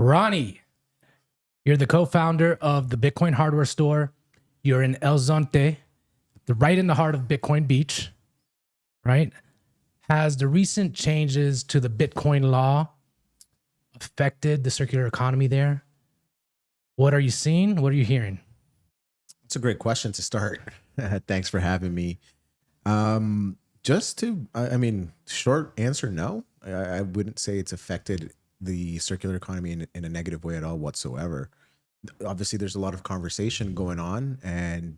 Ronny, you're the co-founder of the Bitcoin hardware store. You're in El Zonte, right in the heart of Bitcoin Beach, right? Has the recent changes to the Bitcoin law affected the circular economy there? What are you seeing? What are you hearing? It's a great question to start. Thanks for having me. Short answer, no. I wouldn't say it's affected the circular economy in a negative way at all whatsoever. Obviously, there's a lot of conversation going on, and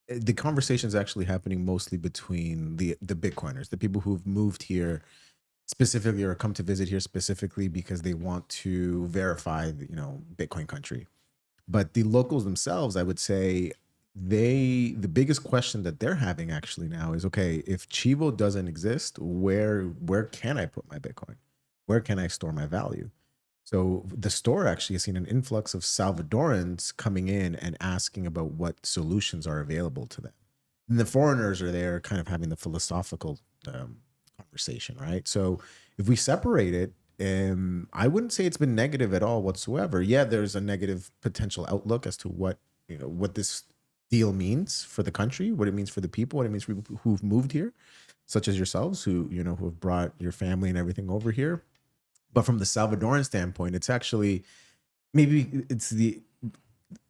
the conversation is actually happening mostly between the Bitcoiners, the people who've moved here specifically or come to visit here specifically because they want to verify, Bitcoin country. But the locals themselves, I would say, the biggest question that they're having actually now is, okay, if Chivo doesn't exist, where can I put my Bitcoin? Where can I store my value? So the store actually has seen an influx of Salvadorans coming in and asking about what solutions are available to them. And the foreigners are there kind of having the philosophical conversation, right? So if we separate it, I wouldn't say it's been negative at all whatsoever. Yeah, there's a negative potential outlook as to what this deal means for the country, what it means for the people, what it means for people who've moved here, such as yourselves, who have brought your family and everything over here. But from the Salvadoran standpoint, it's actually maybe it's they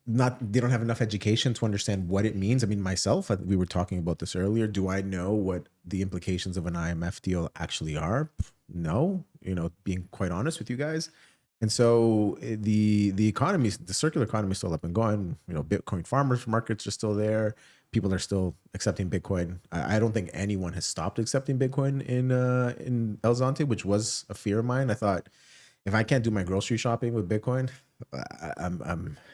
don't have enough education to understand what it means. I mean, myself, we were talking about this earlier. Do I know what the implications of an IMF deal actually are? No, being quite honest with you guys. And so the economy, the circular economy is still up and going. Bitcoin farmers markets are still there. People are still accepting Bitcoin. I don't think anyone has stopped accepting Bitcoin in El Zonte, which was a fear of mine. I thought, if I can't do my grocery shopping with Bitcoin,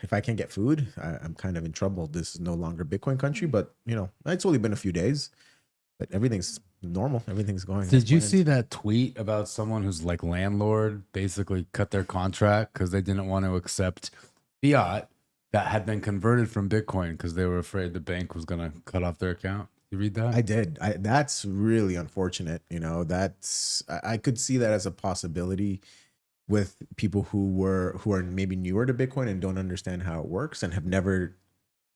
if I can't get food, I'm kind of in trouble. This is no longer Bitcoin country, but it's only been a few days, but everything's normal. Everything's going. Did you see that tweet about someone who's like landlord basically cut their contract because they didn't want to accept fiat that had been converted from Bitcoin because they were afraid the bank was going to cut off their account? You read that? I did. That's really unfortunate. I could see that as a possibility with people who are maybe newer to Bitcoin and don't understand how it works and have never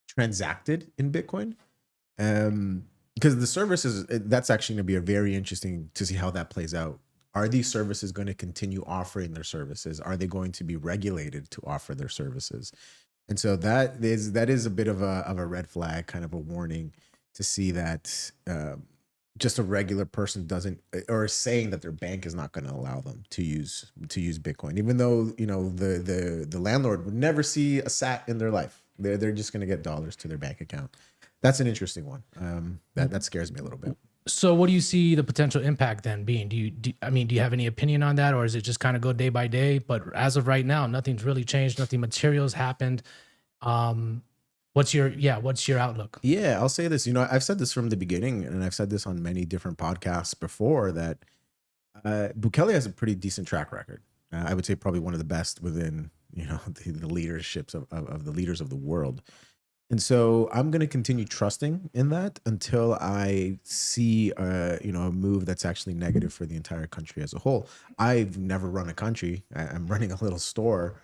transacted in Bitcoin. Because the services, that's actually going to be a very interesting to see how that plays out. Are these services going to continue offering their services? Are they going to be regulated to offer their services? And so that is a bit of a red flag, kind of a warning to see that just a regular person doesn't, or is saying that their bank is not going to allow them to use Bitcoin, even though the landlord would never see a sat in their life. They're just going to get dollars to their bank account. That's an interesting one. That scares me a little bit. So what do you see the potential impact then being? Do you have any opinion on that, or is it just kind of go day by day? But as of right now, nothing's really changed. Nothing material has happened. What's your outlook? Yeah, I'll say this. I've said this from the beginning, and I've said this on many different podcasts before, that Bukele has a pretty decent track record. I would say probably one of the best within the leaderships of the leaders of the world. And so I'm going to continue trusting in that until I see a move that's actually negative for the entire country as a whole. I've never run a country. I'm running a little store,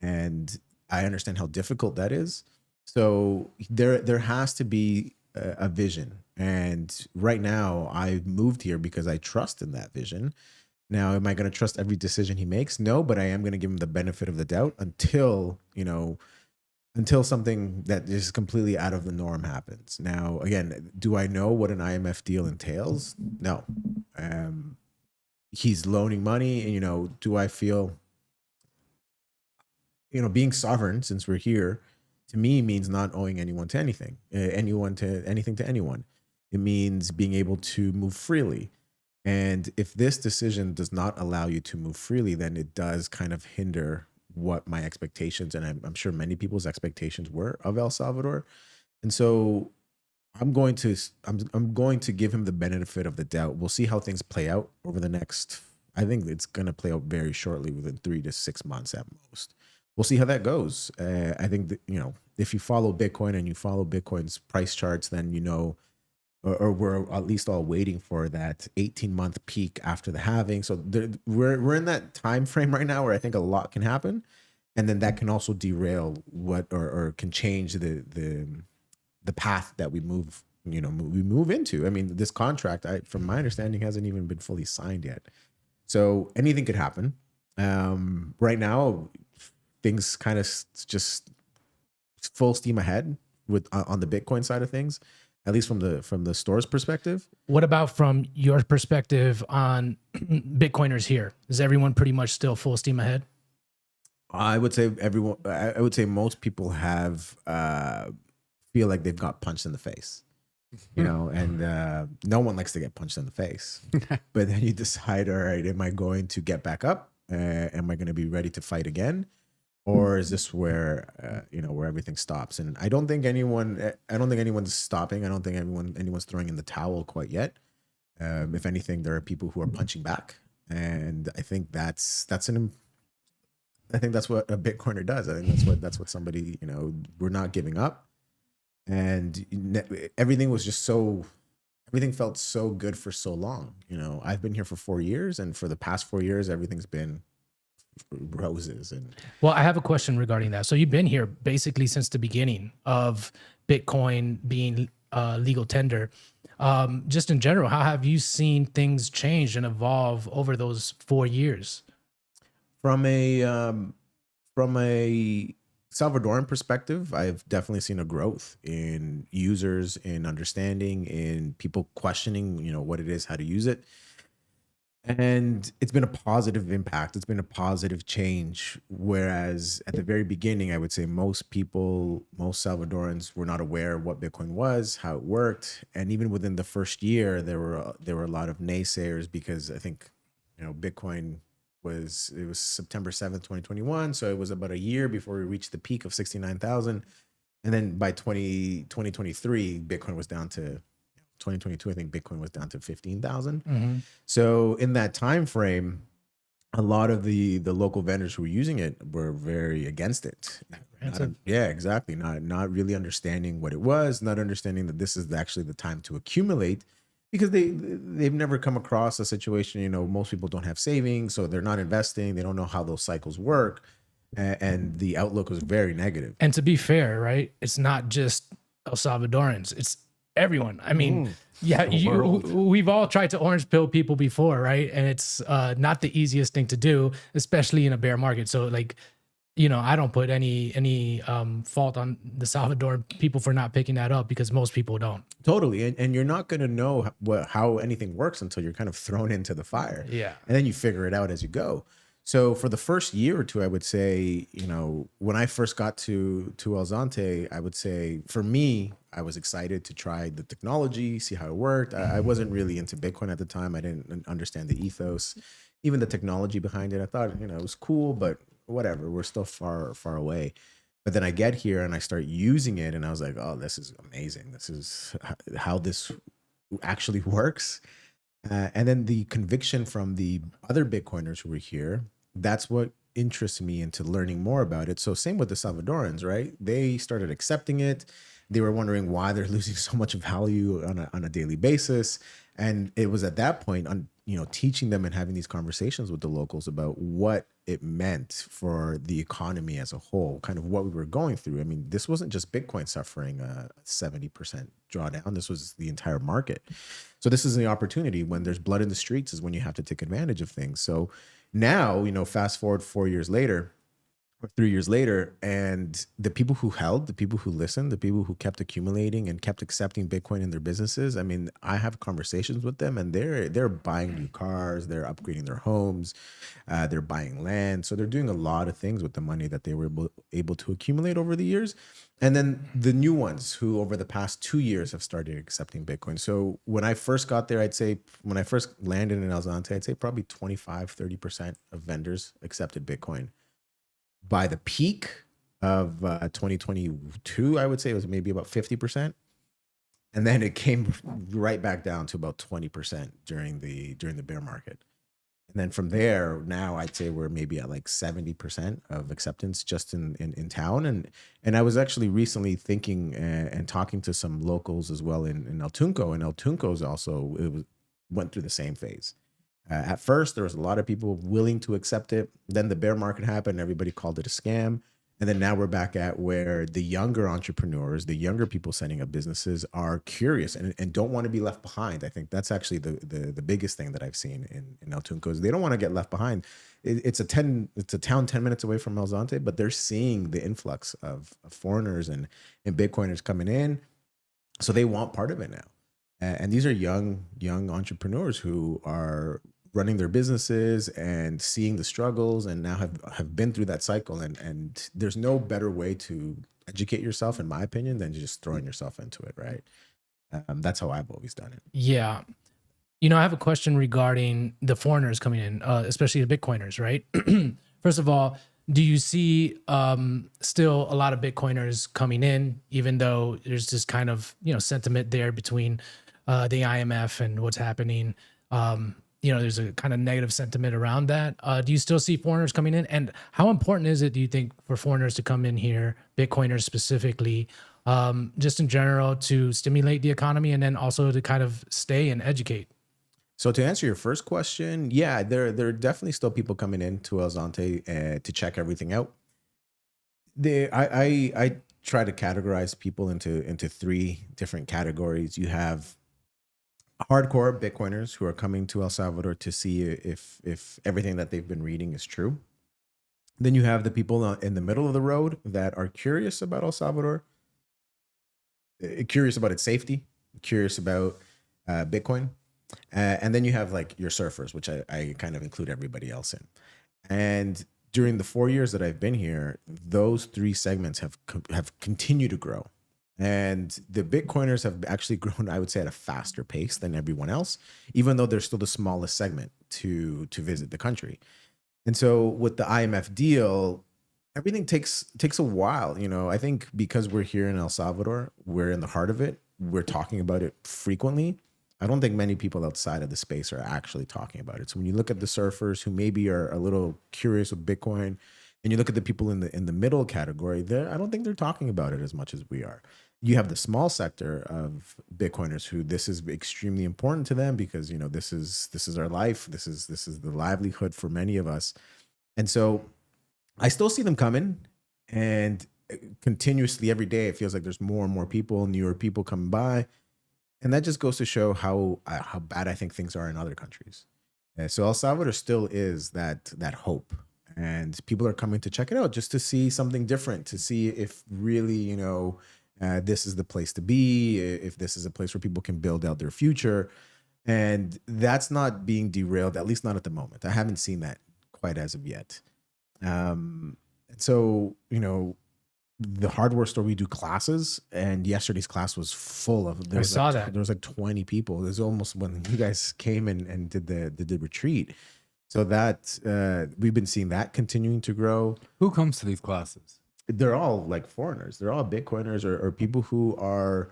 and I understand how difficult that is. So there has to be a vision. And right now I've moved here because I trust in that vision. Now, am I going to trust every decision he makes? No, but I am going to give him the benefit of the doubt until something that is completely out of the norm happens. Now, again, do I know what an IMF deal entails? No. He's loaning money, and, do I feel, being sovereign, since we're here, to me means not owing anyone to anything, to anyone. It means being able to move freely. And if this decision does not allow you to move freely, then it does kind of hinder what my expectations, and I'm sure many people's expectations were of El Salvador. And so I'm going to give him the benefit of the doubt. We'll see how things play out over the next, I think it's going to play out very shortly, within 3 to 6 months at most. We'll see how that goes. I think that, if you follow Bitcoin and you follow Bitcoin's price charts, then or we're at least all waiting for that 18-month peak after the halving. So we're in that time frame right now where I think a lot can happen, and then that can also derail what or can change the path that we move we move into. I mean, this contract, from my understanding, hasn't even been fully signed yet, so anything could happen. Right now, things kind of just full steam ahead with on the Bitcoin side of things, at least from the store's perspective. What about from your perspective on Bitcoiners here? Is everyone pretty much still full steam ahead? I would say everyone. I would say most people have feel like they've got punched in the face, and no one likes to get punched in the face. But then you decide, all right, am I going to get back up? Am I going to be ready to fight again? Or is this where where everything stops? And I don't think anyone's stopping. I don't think anyone's throwing in the towel quite yet. If anything, there are people who are punching back, and I think that's what a Bitcoiner does. I think that's what somebody, we're not giving up, and everything felt so good for so long. I've been here for 4 years, and for the past 4 years, everything's been roses. And well, I have a question regarding that. So you've been here basically since the beginning of Bitcoin being legal tender. Just in general, how have you seen things change and evolve over those 4 years? From a Salvadoran perspective, I've definitely seen a growth in users, in understanding, in people questioning, what it is, how to use it. And it's been a positive impact. It's been a positive change. Whereas at the very beginning, I would say most Salvadorans were not aware of what Bitcoin was, how it worked. And even within the first year, there were a lot of naysayers, because I think, Bitcoin was September 7th, 2021. So it was about a year before we reached the peak of 69,000. And then by 2023, Bitcoin was down to 2022, I think Bitcoin was down to 15,000. Mm-hmm. So in that time frame, a lot of the local vendors who were using it were very against it. Yeah, exactly. Not really understanding what it was, not understanding that this is actually the time to accumulate, because they've never come across a situation. Most people don't have savings, so they're not investing. They don't know how those cycles work, and the outlook was very negative. And to be fair, right, it's not just El Salvadorans, it's everyone. I mean, we've all tried to orange pill people before, right? And it's not the easiest thing to do, especially in a bear market. So like, I don't put any fault on the Salvadoran people for not picking that up, because most people don't. Totally. And you're not going to know how anything works until you're kind of thrown into the fire. Yeah. And then you figure it out as you go. So for the first year or two, I would say, when I first got to El Zonte, I would say for me, I was excited to try the technology, see how it worked. I wasn't really into Bitcoin at the time. I didn't understand the ethos, even the technology behind it. I thought, it was cool, but whatever, we're still far, far away. But then I get here and I start using it, and I was like, oh, this is amazing. This is how this actually works. And then the conviction from the other Bitcoiners who were here, that's what interests me into learning more about it. So same with the Salvadorans, right? They started accepting it. They were wondering why they're losing so much value on a daily basis. And it was at that point, teaching them and having these conversations with the locals about what it meant for the economy as a whole, kind of what we were going through. I mean, this wasn't just Bitcoin suffering a 70% drawdown. This was the entire market. So this is the opportunity. When there's blood in the streets is when you have to take advantage of things. So now, fast forward 4 years later, or 3 years later, and the people who held, the people who listened, the people who kept accumulating and kept accepting Bitcoin in their businesses, I mean, I have conversations with them, and they're buying new cars, they're upgrading their homes, they're buying land. So they're doing a lot of things with the money that they were able to accumulate over the years. And then the new ones who over the past 2 years have started accepting Bitcoin. So when I first got there, I'd say when I first landed in El Zonte, I'd say probably 25-30% of vendors accepted Bitcoin. By the peak of 2022, I would say it was maybe about 50%. And then it came right back down to about 20% during the bear market. And then from there, now I'd say we're maybe at like 70% of acceptance just in town. And I was actually recently thinking and talking to some locals as well in El Tunco. And El Tunco's also, went through the same phase. At first, there was a lot of people willing to accept it. Then the bear market happened. Everybody called it a scam. And then now we're back at where the younger entrepreneurs, the younger people setting up businesses are curious and don't want to be left behind. I think that's actually the biggest thing that I've seen in El Tunco is they don't want to get left behind. It's a town 10 minutes away from El Zonte, but they're seeing the influx of foreigners and Bitcoiners coming in. So they want part of it now. And these are young entrepreneurs who are running their businesses and seeing the struggles and now have been through that cycle. And there's no better way to educate yourself, in my opinion, than just throwing yourself into it, right? That's how I've always done it. Yeah. You know, I have a question regarding the foreigners coming in, especially the Bitcoiners, right? First of all, do you see still a lot of Bitcoiners coming in, even though there's this kind of, sentiment there between the IMF and what's happening? There's a kind of negative sentiment around that. Do you still see foreigners coming in? And how important is it, do you think, for foreigners to come in here, Bitcoiners specifically, just in general, to stimulate the economy and then also to kind of stay and educate? So to answer your first question, yeah, there are definitely still people coming in to El Zonte to check everything out. I try to categorize people into three different categories. You have hardcore Bitcoiners who are coming to El Salvador to see if everything that they've been reading is true. Then you have the people in the middle of the road that are curious about El Salvador, curious about its safety, curious about Bitcoin. And then you have like your surfers, which I kind of include everybody else in. And during the 4 years that I've been here, those three segments have continued to grow. And the Bitcoiners have actually grown, I would say, at a faster pace than everyone else, even though they're still the smallest segment to visit the country. And so with the IMF deal, everything takes a while. I think because we're here in El Salvador, we're in the heart of it. We're talking about it frequently. I don't think many people outside of the space are actually talking about it. So when you look at the surfers who maybe are a little curious with Bitcoin, and you look at the people in the middle category, I don't think they're talking about it as much as we are. You have the small sector of Bitcoiners who this is extremely important to them because this is our life. This is the livelihood for many of us, and so I still see them coming, and continuously every day it feels like there's more and more people, newer people coming by. And that just goes to show how bad I think things are in other countries. So El Salvador still is that hope, and people are coming to check it out just to see something different, to see if really this is the place to be, if this is a place where people can build out their future, and that's not being derailed, at least not at the moment. I haven't seen that quite as of yet. So the hardware store, we do classes, and yesterday's class was full of. There was like 20 people. It was almost when you guys came and did the retreat. So that we've been seeing that continuing to grow. Who comes to these classes? They're all like foreigners. They're all Bitcoiners or people who are,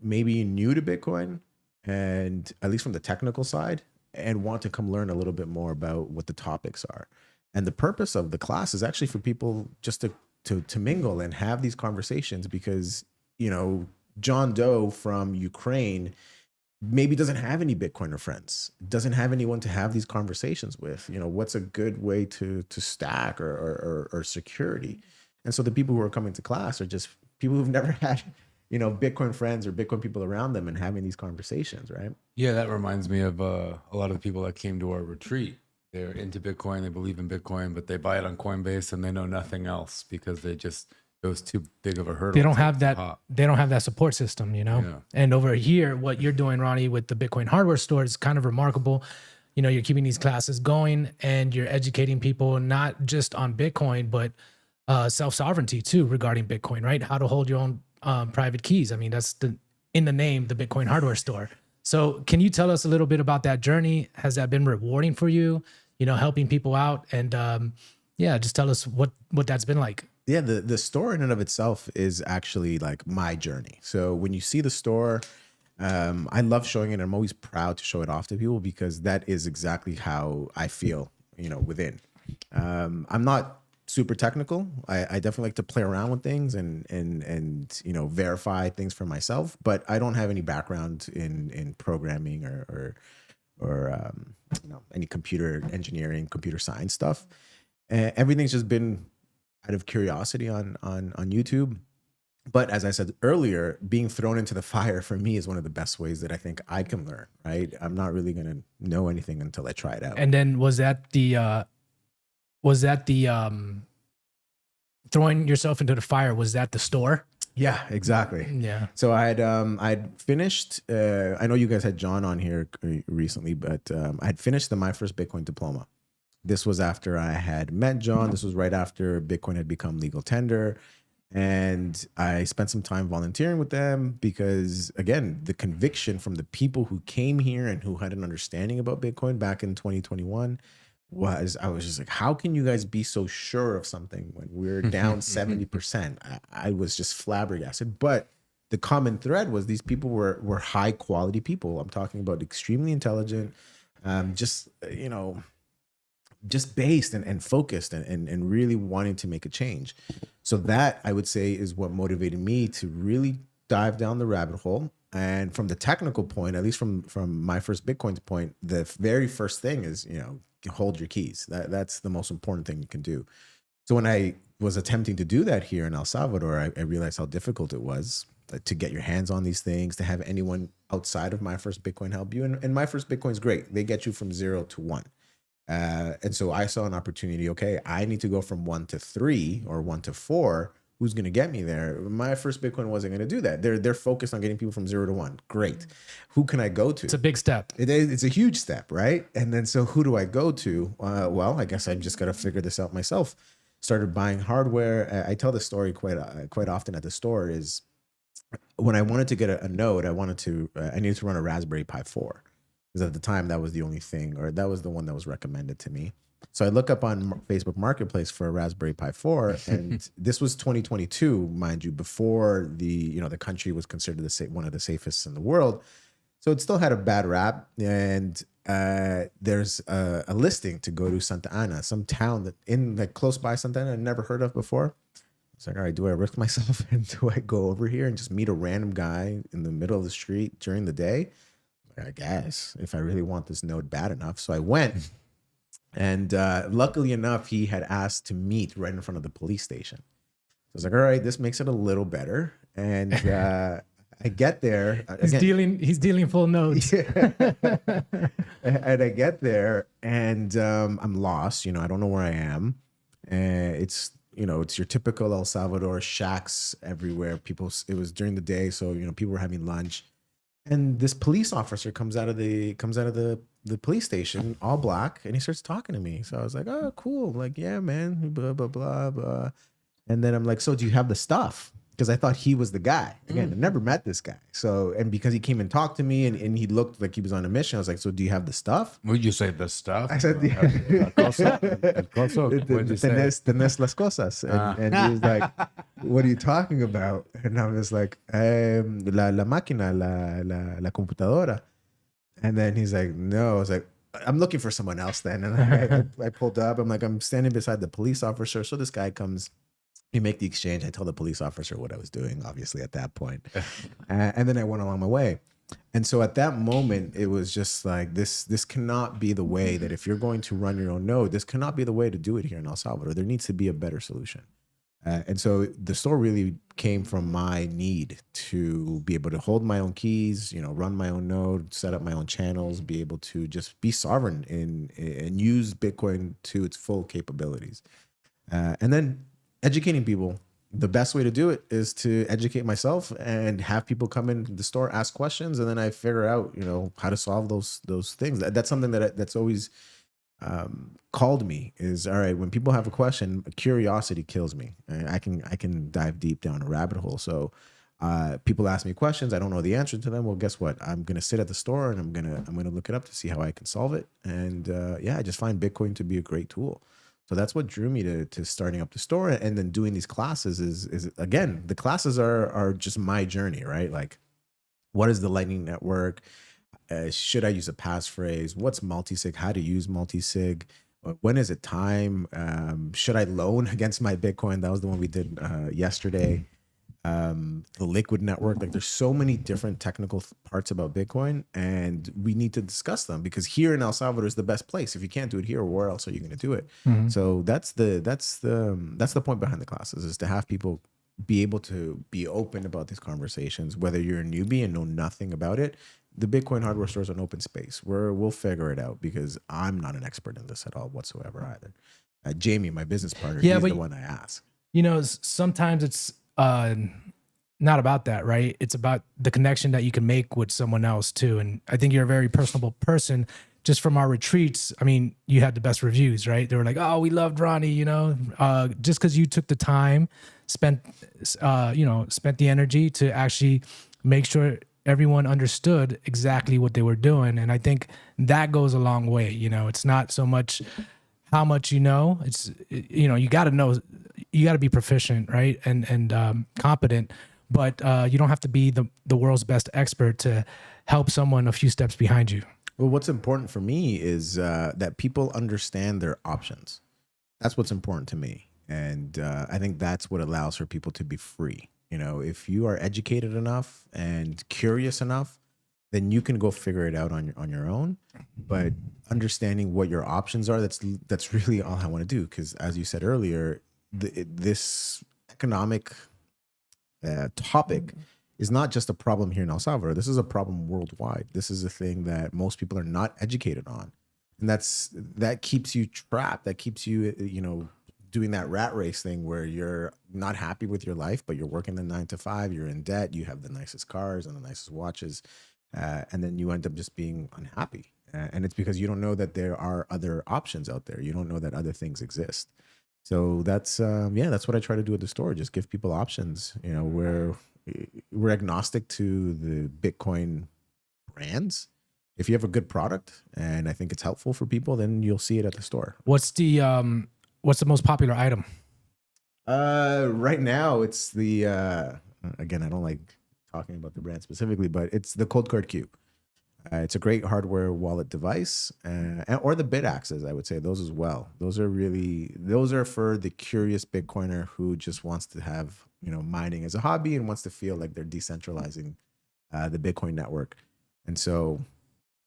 maybe new to Bitcoin, and at least from the technical side, and want to come learn a little bit more about what the topics are. And the purpose of the class is actually for people just to mingle and have these conversations, because John Doe from Ukraine maybe doesn't have any Bitcoiner friends, doesn't have anyone to have these conversations with. What's a good way to stack or security? And so the people who are coming to class are just people who've never had Bitcoin friends or Bitcoin people around them and having these conversations, right? Yeah, that reminds me of a lot of the people that came to our retreat. They're into Bitcoin, they believe in Bitcoin, but they buy it on Coinbase and they know nothing else because it was too big of a hurdle. They don't have that. They don't have that support system, Yeah. And over here, what you're doing, Ronnie, with the Bitcoin hardware store is kind of remarkable. You're keeping these classes going and you're educating people not just on Bitcoin, but self-sovereignty too regarding Bitcoin, right? How to hold your own private keys. I mean, that's in the name, the Bitcoin hardware store. So can you tell us a little bit about that journey? Has that been rewarding for you, helping people out? And just tell us what that's been like. Yeah, the store in and of itself is actually like my journey. So when you see the store, I love showing it. And I'm always proud to show it off to people because that is exactly how I feel, within. I'm not super technical. I definitely like to play around with things and verify things for myself, but I don't have any background in programming or any computer engineering, computer science stuff. Everything's just been out of curiosity on YouTube. But as I said earlier, being thrown into the fire for me is one of the best ways that I think I can learn, right? I'm not really going to know anything until I try it out. And then was that the throwing yourself into the fire? Was that the store? Yeah, exactly. Yeah. So I'd finished, I know you guys had John on here recently, but I'd finished My First Bitcoin Diploma. This was after I had met John. This was right after Bitcoin had become legal tender. And I spent some time volunteering with them because, again, the conviction from the people who came here and who had an understanding about Bitcoin back in 2021 I was just like, how can you guys be so sure of something when we're down 70%? I was just flabbergasted. But the common thread was these people were high quality people. I'm talking about extremely intelligent, just based and focused and really wanting to make a change. So that, I would say, is what motivated me to really dive down the rabbit hole. And from the technical point, at least from My First Bitcoin point, the very first thing is, hold your keys. That's the most important thing you can do. So when I was attempting to do that here in El Salvador, I realized how difficult it was to get your hands on these things, to have anyone outside of My First Bitcoin help you. And My First Bitcoin is great. They get you from 0 to 1. And so I saw an opportunity. Okay, I need to go from 1 to 3 or 1 to 4. Who's going to get me there? My First Bitcoin wasn't going to do that. They're focused on getting people from 0 to 1. Great. Who can I go to? It's a big step. It's a huge step, right? And then so who do I go to? Well, I guess I'm just going to figure this out myself. Started buying hardware. I tell this story quite often at the store. Is when I wanted to get a node, I needed to run a Raspberry Pi 4. Because at the time, that was the only thing, or that was the one that was recommended to me. So I look up on Facebook Marketplace for a Raspberry Pi 4, and this was 2022, mind you, before the country was considered one of the safest in the world. So it still had a bad rap, and there's a listing to go to Santa Ana, some town close by Santa Ana I'd never heard of before. It's like, all right, do I risk myself and do I go over here and just meet a random guy in the middle of the street during the day? I guess, if I really want this node bad enough. So I went, and luckily enough, he had asked to meet right in front of the police station. So I was like, all right, this makes it a little better. And I get there. He's dealing full nodes. Yeah. And I get there, and I'm lost. I don't know where I am. It's your typical El Salvador shacks everywhere. It was during the day, so people were having lunch. And this police officer comes out of the police station, all black, and he starts talking to me. So I was like, oh, cool. Like, yeah, man, blah, blah, blah, blah. And then I'm like, so do you have the stuff? Because I thought he was the guy. Again, I never met this guy. So, and because he came and talked to me and he looked like he was on a mission, I was like, so do you have the stuff? Would you say the stuff? I said, El coso. What'd you say? Tenés las cosas. And he was like, what are you talking about? And I was like, la máquina, la computadora. And then he's like, no. I was like, I'm looking for someone else then. And I pulled up. I'm like, I'm standing beside the police officer. So this guy comes. We make the exchange. I tell the police officer what I was doing, obviously, at that point. And then I went along my way. And so at that moment, it was just like, this cannot be the way that if you're going to run your own node, this cannot be the way to do it here in El Salvador. There needs to be a better solution. And so the store really came from my need to be able to hold my own keys, run my own node, set up my own channels, be able to just be sovereign and use Bitcoin to its full capabilities. And then educating people. The best way to do it is to educate myself and have people come in the store, ask questions, and then I figure out, how to solve those things. That's something that's always called me is, all right, when people have a question, curiosity kills me. I can dive deep down a rabbit hole. So people ask me questions, I don't know the answer to them. Well, guess what? I'm gonna sit at the store and I'm gonna look it up to see how I can solve it. And I just find Bitcoin to be a great tool. So that's what drew me to starting up the store, and then doing these classes is again, the classes are just my journey, right? Like What is the Lightning Network? Should I use a passphrase? What's multi-sig? How to use multi-sig? When is it time? Should I loan against my Bitcoin? That was the one we did yesterday. The liquid network, like there's so many different technical parts about Bitcoin, and we need to discuss them because here in El Salvador is the best place. If you can't do it here, where else are you going to do it? So that's the point behind the classes, is to have people be able to be open about these conversations, whether you're a newbie and know nothing about it. The Bitcoin hardware store is an open space where we'll figure it out, because I'm not an expert in this at all whatsoever either. Jamie, my business partner, he's the one I ask. Sometimes it's not about that, right? It's about the connection that you can make with someone else too. And I think you're a very personable person. Just from our retreats, I mean, you had the best reviews, right? They were like, "Oh, we loved Ronny," just because you took the time, spent the energy to actually make sure everyone understood exactly what they were doing. And I think that goes a long way. It's not so much how much you know. It's, you got to know, you got to be proficient, right? And competent, but you don't have to be the world's best expert to help someone a few steps behind you. Well, what's important for me is that people understand their options. That's what's important to me. And I think that's what allows for people to be free. If you are educated enough and curious enough, then you can go figure it out on your own. But understanding what your options are, that's really all I want to do. Because as you said earlier, this economic topic is not just a problem here in El Salvador. This is a problem worldwide. This is a thing that most people are not educated on. And that keeps you trapped. That keeps you, doing that rat race thing where you're not happy with your life, but you're working the 9 to 5, you're in debt, you have the nicest cars and the nicest watches, and then you end up just being unhappy. And it's because you don't know that there are other options out there. You don't know that other things exist. So that's what I try to do at the store. Just give people options. We're agnostic to the Bitcoin brands. If you have a good product and I think it's helpful for people, then you'll see it at the store. What's the most popular item? Right now it's the again, I don't like talking about the brand specifically, but it's the Cold Card Cube. It's a great hardware wallet device, or the bit axes, I would say those as well. Those are for the curious Bitcoiner who just wants to have, mining as a hobby and wants to feel like they're decentralizing the Bitcoin network. And so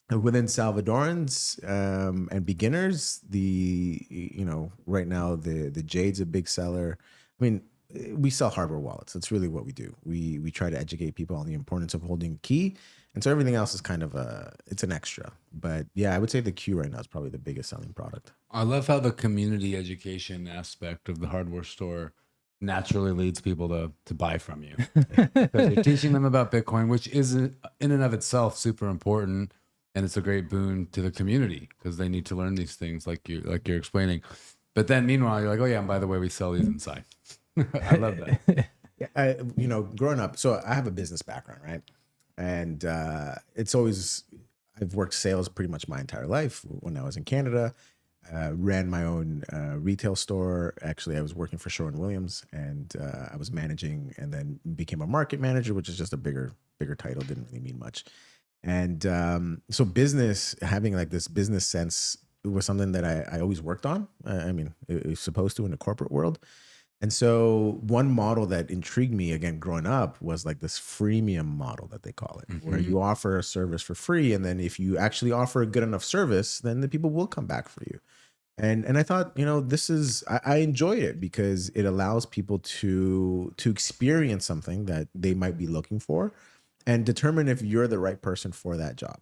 within Salvadorans and beginners, right now the Jade's a big seller. I mean, we sell hardware wallets. That's really what we do. We try to educate people on the importance of holding a key. And so everything else is kind of it's an extra. But yeah, I would say the Q right now is probably the biggest selling product. I love how the community education aspect of the hardware store naturally leads people to buy from you. Because you're teaching them about Bitcoin, which is in and of itself super important. And it's a great boon to the community because they need to learn these things like you're explaining. But then meanwhile, you're like, oh yeah, and by the way, we sell these inside. I love that. Growing up, so I have a business background, right? And I've worked sales pretty much my entire life. When I was in Canada, ran my own retail store. Actually, I was working for Sherwin-Williams, and I was managing, and then became a market manager, which is just a bigger title. Didn't really mean much. And so having like this business sense was something that I always worked on. I mean, it was supposed to in the corporate world. And so one model that intrigued me, again, growing up, was like this freemium model that they call it, where you offer a service for free. And then if you actually offer a good enough service, then the people will come back for you. And I thought, I enjoy it because it allows people to experience something that they might be looking for and determine if you're the right person for that job.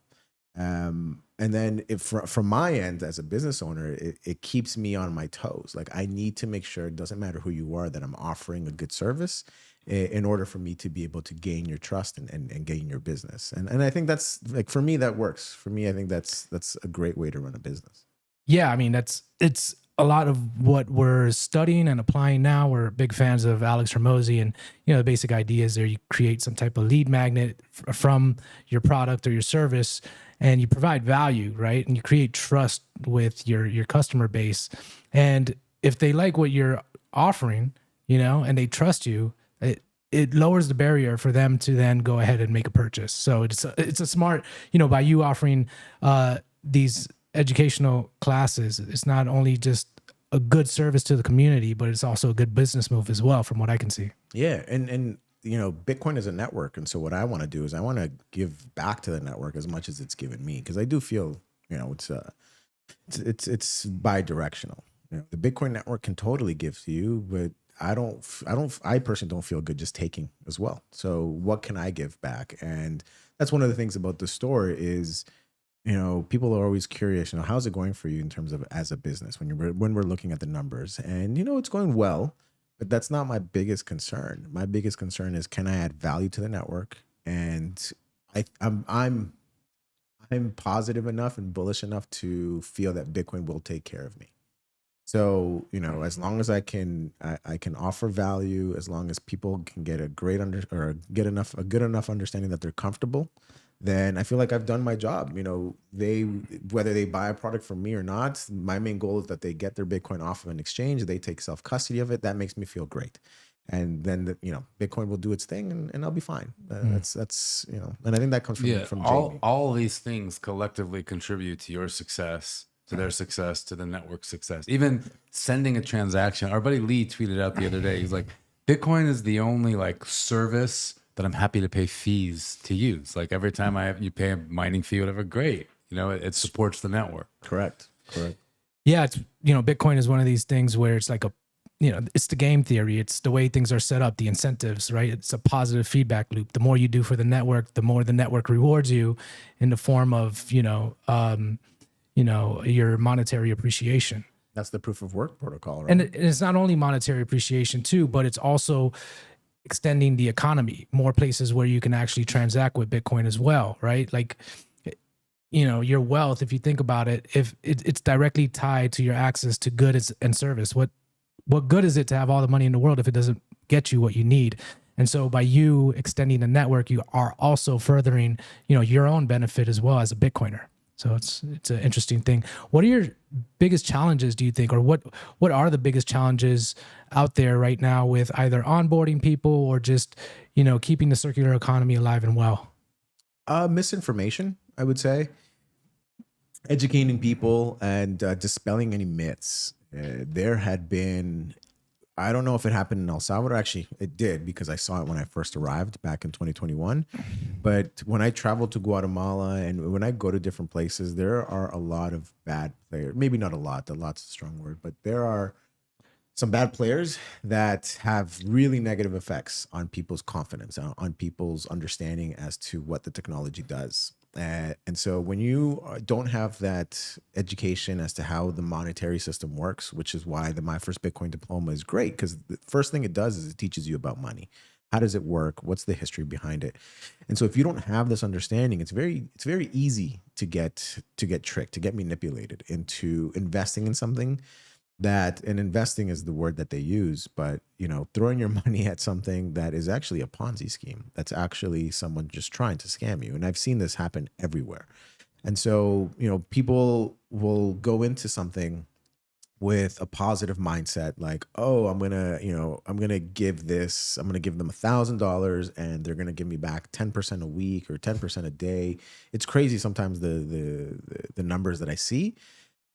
And then from my end as a business owner, it keeps me on my toes. Like I need to make sure it doesn't matter who you are, that I'm offering a good service in order for me to be able to gain your trust and gain your business. And I think that's like, for me, that works. For me, I think that's a great way to run a business. Yeah. I mean, it's a lot of what we're studying and applying now. We're big fans of Alex Hormozi, and the basic idea is there you create some type of lead magnet from your product or your service, and you provide value, right? And you create trust with your customer base. And if they like what you're offering, and they trust you, it lowers the barrier for them to then go ahead and make a purchase. So it's a smart, by you offering these educational classes, it's not only just a good service to the community, but it's also a good business move as well, from what I can see. Yeah, and Bitcoin is a network, and so what I want to do is I want to give back to the network as much as it's given me, because I do feel it's bi-directional. The Bitcoin network can totally give to you, but I personally don't feel good just taking as well. So what can I give back? And that's one of the things about the store is, people are always curious, how's it going for you in terms of as a business when we're looking at the numbers, and it's going well, but that's not my biggest concern. My biggest concern is, can I add value to the network? And I'm positive enough and bullish enough to feel that Bitcoin will take care of me. So, as long as I can offer value, as long as people can get a good enough understanding that they're comfortable, then I feel like I've done my job. Whether they buy a product from me or not, my main goal is that they get their Bitcoin off of an exchange, they take self-custody of it. That makes me feel great. And then, Bitcoin will do its thing, and I'll be fine. That's and I think that comes from Jamie. All these things collectively contribute to your success, to their success, to the network's success. Even sending a transaction. Our buddy Lee tweeted out the other day, he's like, Bitcoin is the only service that I'm happy to pay fees to use. Like every time you pay a mining fee, whatever, great. It supports the network. Correct. Yeah, it's Bitcoin is one of these things where it's like it's the game theory. It's the way things are set up, the incentives, right? It's a positive feedback loop. The more you do for the network, the more the network rewards you in the form of your monetary appreciation. That's the proof of work protocol, right? And it's not only monetary appreciation too, but it's also extending the economy, more places where you can actually transact with Bitcoin as well, right? Like, your wealth, if you think about it, if it's directly tied to your access to goods and service. What good is it to have all the money in the world if it doesn't get you what you need? And so by you extending the network, you are also furthering, your own benefit as well as a Bitcoiner. So it's an interesting thing. What are your biggest challenges, do you think, or what are the biggest challenges out there right now with either onboarding people or just, keeping the circular economy alive and well? Misinformation, I would say. Educating people and dispelling any myths. There had been, I don't know if it happened in El Salvador. Actually, it did, because I saw it when I first arrived back in 2021. But when I traveled to Guatemala and when I go to different places, there are a lot of bad players. Maybe not a lot. A lot's a strong word, but there are some bad players that have really negative effects on people's confidence, on people's understanding as to what the technology does. And so when you don't have that education as to how the monetary system works, which is why the My First Bitcoin diploma is great, because the first thing it does is it teaches you about money. How does it work? What's the history behind it? And so if you don't have this understanding, it's very easy to get tricked, to get manipulated into investing in something and investing is the word that they use, but throwing your money at something that is actually a Ponzi scheme, that's actually someone just trying to scam you. And I've seen this happen everywhere. And so, people will go into something with a positive mindset, like, oh, I'm going to give them $1,000 and they're going to give me back 10% a week or 10% a day. It's crazy sometimes the numbers that I see.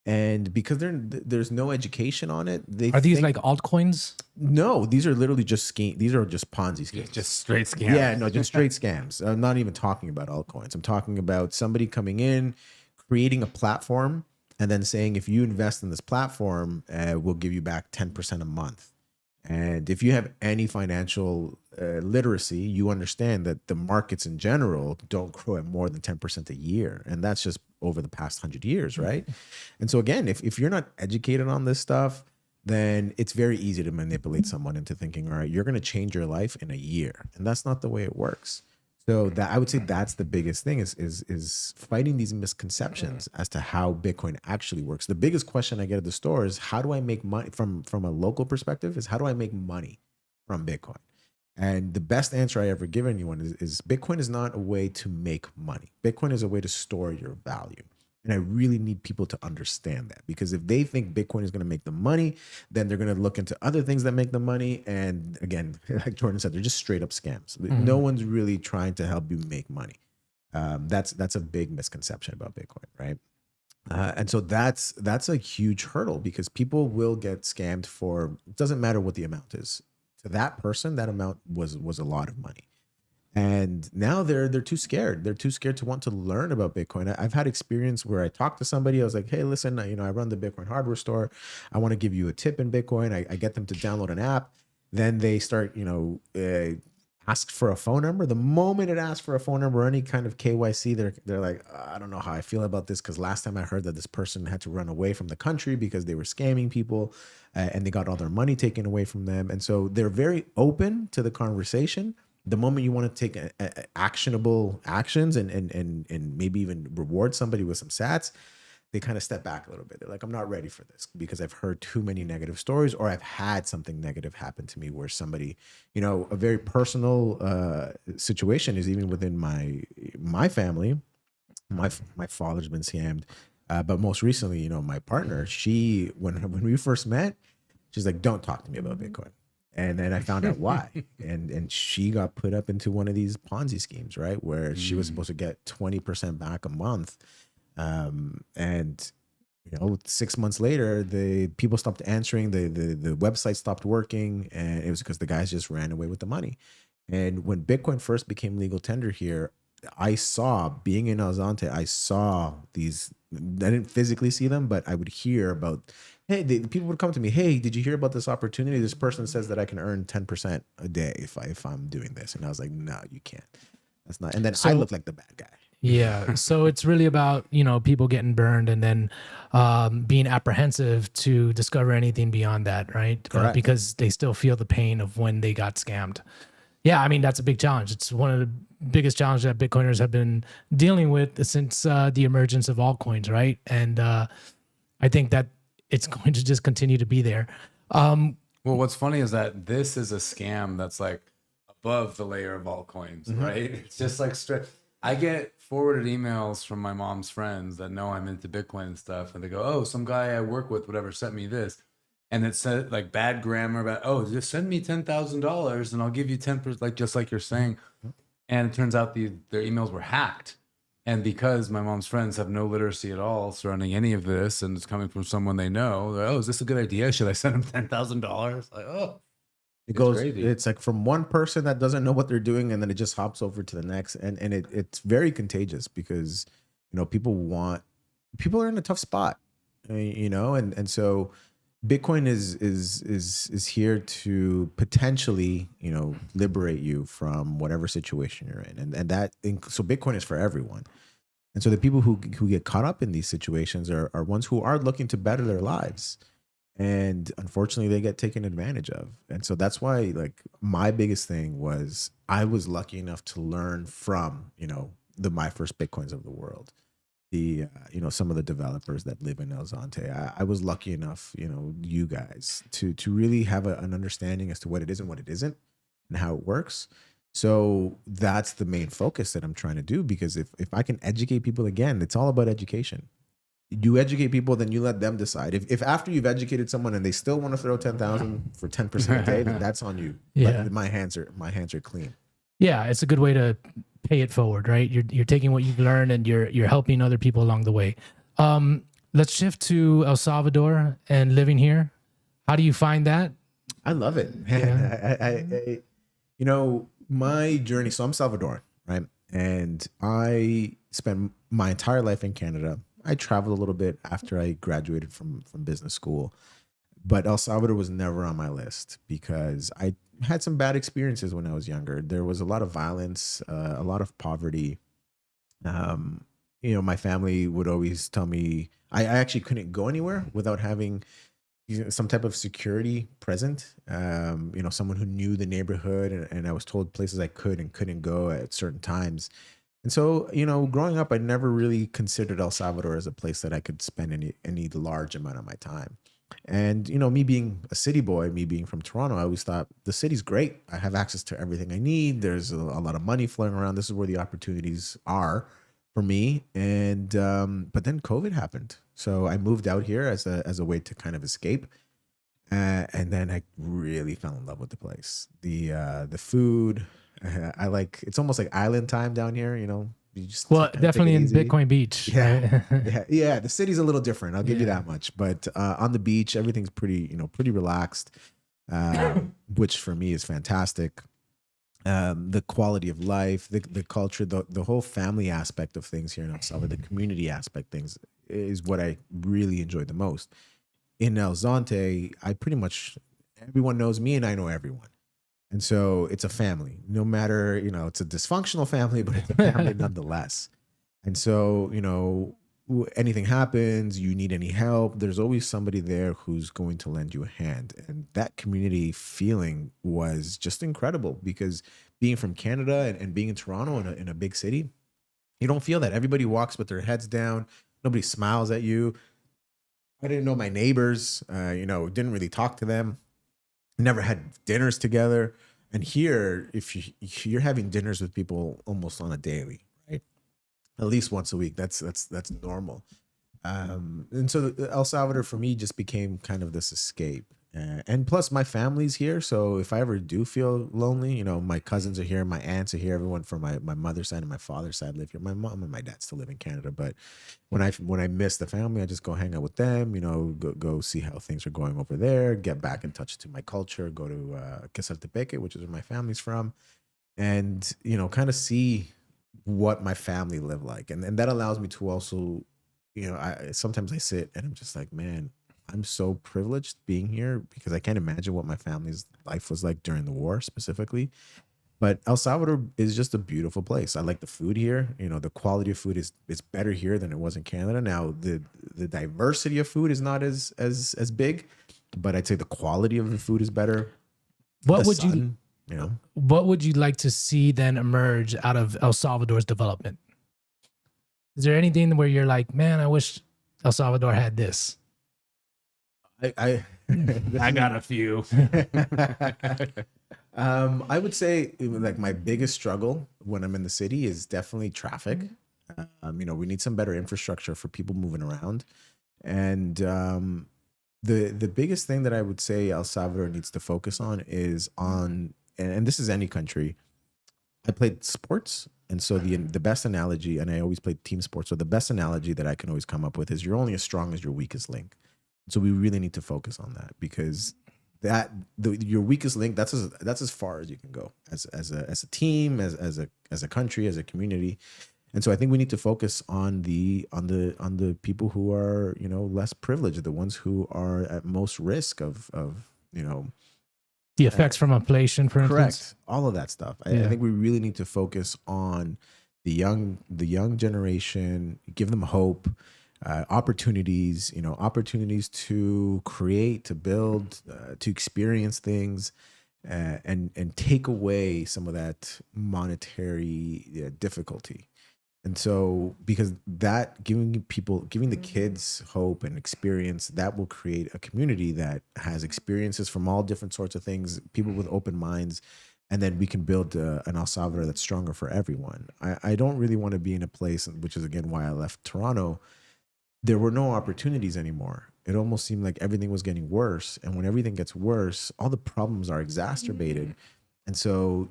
And because there's no education on it, are these like altcoins? No, these are literally just schemes. These are just Ponzi schemes. Just straight scams. Yeah, no, just straight scams. I'm not even talking about altcoins. I'm talking about somebody coming in, creating a platform, and then saying, if you invest in this platform, we'll give you back 10% a month. And if you have any financial literacy, you understand that the markets in general don't grow at more than 10% a year. And that's just over the past 100 years, right? And so again, if you're not educated on this stuff, then it's very easy to manipulate someone into thinking, all right, you're going to change your life in a year. And that's not the way it works. So that, I would say, that's the biggest thing is fighting these misconceptions as to how Bitcoin actually works. The biggest question I get at the store is, how do I make money from a local perspective, is how do I make money from Bitcoin? And the best answer I ever give anyone is Bitcoin is not a way to make money. Bitcoin is a way to store your value. And I really need people to understand that, because if they think Bitcoin is going to make them money, then they're going to look into other things that make them money. And again, like Jordan said, they're just straight up scams. No one's really trying to help you make money. That's a big misconception about Bitcoin, right? And so that's a huge hurdle, because people will get scammed for, it doesn't matter what the amount is. To that person, that amount was a lot of money. And now they're too scared. They're too scared to want to learn about Bitcoin. I've had experience where I talked to somebody. I was like, hey, listen, I run the Bitcoin hardware store. I want to give you a tip in Bitcoin. I get them to download an app. Then they start, ask for a phone number. The moment it asks for a phone number or any kind of KYC, they're like, I don't know how I feel about this, because last time I heard that this person had to run away from the country because they were scamming people, and they got all their money taken away from them. And so they're very open to the conversation. The moment you want to take actionable actions and maybe even reward somebody with some sats, they kind of step back a little bit. They're like, I'm not ready for this, because I've heard too many negative stories, or I've had something negative happen to me where somebody, a very personal situation is even within my family. My father's been scammed, but most recently, my partner, she when we first met, she's like, don't talk to me about Bitcoin. And then I found out why. And she got put up into one of these Ponzi schemes, right? Where she was supposed to get 20% back a month. And 6 months later, the people stopped answering, the website stopped working, and it was because the guys just ran away with the money. And when Bitcoin first became legal tender here, I saw, being in El Zonte, I saw these, I didn't physically see them, but I would hear about, hey, people would come to me, hey, did you hear about this opportunity? This person says that I can earn 10% a day if I'm doing this. And I was like, no, you can't. That's not. And then I look like the bad guy. Yeah. So it's really about, people getting burned, and then being apprehensive to discover anything beyond that, right? Because they still feel the pain of when they got scammed. Yeah, I mean, that's a big challenge. It's one of the biggest challenges that Bitcoiners have been dealing with since the emergence of altcoins, right? And I think that it's going to just continue to be there. Well, what's funny is that this is a scam that's like above the layer of altcoins, right? It's just like straight. I get forwarded emails from my mom's friends that know I'm into Bitcoin and stuff, and they go, oh, some guy I work with, whatever, sent me this. And it said like bad grammar about, oh, just send me $10,000 and I'll give you 10%, like just like you're saying. And it turns out their emails were hacked. And because my mom's friends have no literacy at all surrounding any of this, and it's coming from someone they know, like, oh, is this a good idea? Should I send them $10,000? Like, oh, it goes. Crazy. It's like from one person that doesn't know what they're doing, and then it just hops over to the next, and it's very contagious, because people are in a tough spot, and so Bitcoin is here to potentially, liberate you from whatever situation you're in. And so Bitcoin is for everyone. And so the people who get caught up in these situations are ones who are looking to better their lives. And unfortunately, they get taken advantage of. And so that's why, like, my biggest thing was I was lucky enough to learn from, my first Bitcoins of the world. Some of the developers that live in El Zonte. I was lucky enough, you guys, to really have an understanding as to what it is and what it isn't and how it works. So that's the main focus that I'm trying to do, because if I can educate people, again, it's all about education. You educate people, then you let them decide. If after you've educated someone and they still want to throw 10,000 for 10% a day, then that's on you. Yeah. But my hands are clean. Yeah, it's a good way to pay it forward, right? You're taking what you've learned and you're helping other people along the way. Let's shift to El Salvador and living here. How do you find that? I love it. Yeah. My journey. So I'm Salvadoran, right? And I spent my entire life in Canada. I traveled a little bit after I graduated from business school, but El Salvador was never on my list because I had some bad experiences when I was younger. There was a lot of violence, a lot of poverty. My family would always tell me I actually couldn't go anywhere without having some type of security present. Someone who knew the neighborhood, and I was told places I could and couldn't go at certain times. And so, growing up, I never really considered El Salvador as a place that I could spend any large amount of my time. And, me being a city boy, me being from Toronto, I always thought the city's great. I have access to everything I need. There's a lot of money flowing around. This is where the opportunities are. for me. And but then COVID happened, so I moved out here as a way to kind of escape. And then I really fell in love with the place. The food, I like. It's almost like island time down here. You know, you just Well, kinda take definitely it in easy. Bitcoin Beach. Yeah, Right? yeah. The city's a little different. I'll give you Yeah. that much. But on the beach, everything's pretty, pretty relaxed, which for me is fantastic. The quality of life, the culture, the whole family aspect of things here in El Salvador, the community aspect things is what I really enjoy the most. In El Zonte, I pretty much everyone knows me and I know everyone. And so it's a family. No matter, it's a dysfunctional family, but it's a family nonetheless. And so, anything happens, you need any help, there's always somebody there who's going to lend you a hand. And that community feeling was just incredible because being from Canada and being in Toronto in a big city, you don't feel that. Everybody walks with their heads down. Nobody smiles at you. I didn't know my neighbors, didn't really talk to them, never had dinners together. And here, if you're having dinners with people almost on a daily, right? At least once a week. That's normal. And so El Salvador for me just became kind of this escape. And plus my family's here. So if I ever do feel lonely, my cousins are here, my aunts are here, everyone from my mother's side and my father's side live here. My mom and my dad still live in Canada. But when I miss the family, I just go hang out with them, go see how things are going over there, get back in touch to my culture, go to Quesaltepeque, which is where my family's from, and, kind of see what my family live like. And that allows me to also, sometimes I sit and I'm just like, man, I'm so privileged being here because I can't imagine what my family's life was like during the war specifically. But El Salvador is just a beautiful place. I like the food here. The quality of food is better here than it was in Canada. Now the diversity of food is not as big, but I'd say the quality of the food is better. What The would you sun, What would you like to see then emerge out of El Salvador's development? Is there anything where you're like, man, I wish El Salvador had this? I I got a few. I would say like my biggest struggle when I'm in the city is definitely traffic. We need some better infrastructure for people moving around. And the biggest thing that I would say El Salvador needs to focus on is and this is any country. I played sports. And so the best analogy, and I always played team sports. So the best analogy that I can always come up with is you're only as strong as your weakest link. So we really need to focus on that because your weakest link, that's as far as you can go as a team, as a country, as a community. And so I think we need to focus on the people who are, less privileged, the ones who are at most risk of The effects from inflation, for instance. correct, all of that stuff. I Yeah. think we really need to focus on the young generation, give them hope, opportunities, opportunities to create, to build, to experience things, and take away some of that monetary difficulty. And so, because that giving the kids hope and experience, that will create a community that has experiences from all different sorts of things, people with open minds, and then we can build an El Salvador that's stronger for everyone. I don't really want to be in a place, which is again why I left Toronto. There were no opportunities anymore. It almost seemed like everything was getting worse. And when everything gets worse, all the problems are exacerbated. And so,